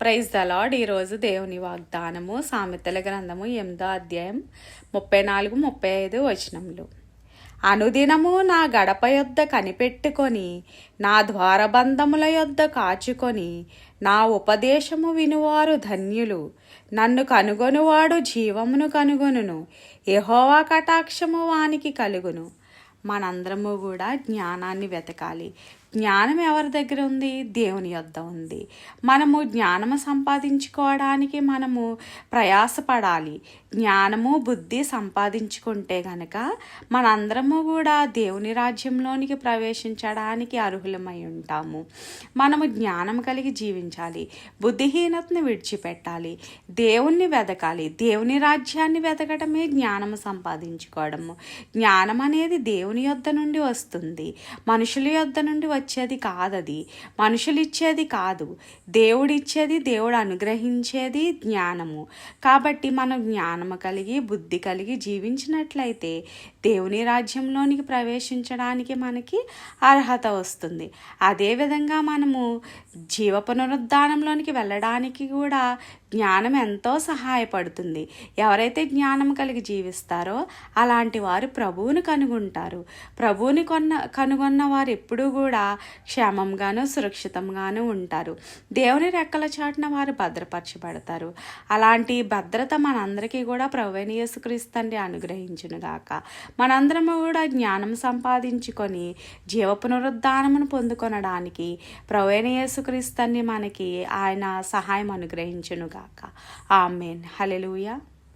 Praise the lord. ఈరోజు దేవుని వాగ్దానము సామెతల గ్రంథము 8వ అధ్యాయం 34, 35 వచనములు. అనుదినము నా గడప యొద్ద కనిపెట్టుకొని, నా ద్వారబంధముల యొద్ద కాచుకొని, నా ఉపదేశము వినువారు ధన్యులు. నన్ను కనుగొనువాడు జీవమును కనుగొనును, యెహోవా కటాక్షము వానికి కలుగును. మనందరము కూడా జ్ఞానాన్ని వెతకాలి. జ్ఞానం ఎవరి దగ్గర ఉంది? దేవుని యొద్ద ఉంది. మనము జ్ఞానము సంపాదించుకోవడానికి మనము ప్రయాసపడాలి. జ్ఞానము బుద్ధి సంపాదించుకుంటే గనక మనందరము కూడా దేవుని రాజ్యంలోనికి ప్రవేశించడానికి అర్హులమై ఉంటాము. మనము జ్ఞానం కలిగి జీవించాలి. బుద్ధిహీనతను విడిచిపెట్టాలి. దేవుణ్ణి వెతకాలి. దేవుని రాజ్యాన్ని వెతకటమే జ్ఞానము సంపాదించుకోవడము. జ్ఞానం అనేది దేవుని యొద్ద నుండి వస్తుంది. మనుషుల యొద్ద నుండి వచ్చేది కాదది. మనుషులు ఇచ్చేది కాదు, దేవుడిచ్చేది, దేవుడు అనుగ్రహించేది జ్ఞానము. కాబట్టి మనం జ్ఞానము కలిగి బుద్ధి కలిగి జీవించినట్లయితే దేవుని రాజ్యంలోనికి ప్రవేశించడానికి మనకి అర్హత వస్తుంది. అదేవిధంగా మనము జీవ పునరుద్ధానంలోనికి వెళ్ళడానికి కూడా జ్ఞానం ఎంతో సహాయపడుతుంది. ఎవరైతే జ్ఞానం కలిగి జీవిస్తారో అలాంటి వారు ప్రభువుని కనుగొంటారు. ప్రభువుని కనుగొన్న వారు ఎప్పుడూ కూడా క్షేమంగాను సురక్షితంగాను ఉంటారు. దేవుని రెక్కల చాటున వారు భద్రపరచబడతారు. అలాంటి భద్రత మనందరికీ కూడా ప్రభువైన యేసుక్రీస్తు తండ్రి అనుగ్రహించునుగాక. మనందరము కూడా జ్ఞానం సంపాదించుకొని జీవ పునరుద్ధానమును పొందుకొనడానికి ప్రభువైన యేసుక్రీస్తు తండ్రి మనకి ఆయన సహాయం అనుగ్రహించునుగాక. ఆమేన్. హల్లెలూయా.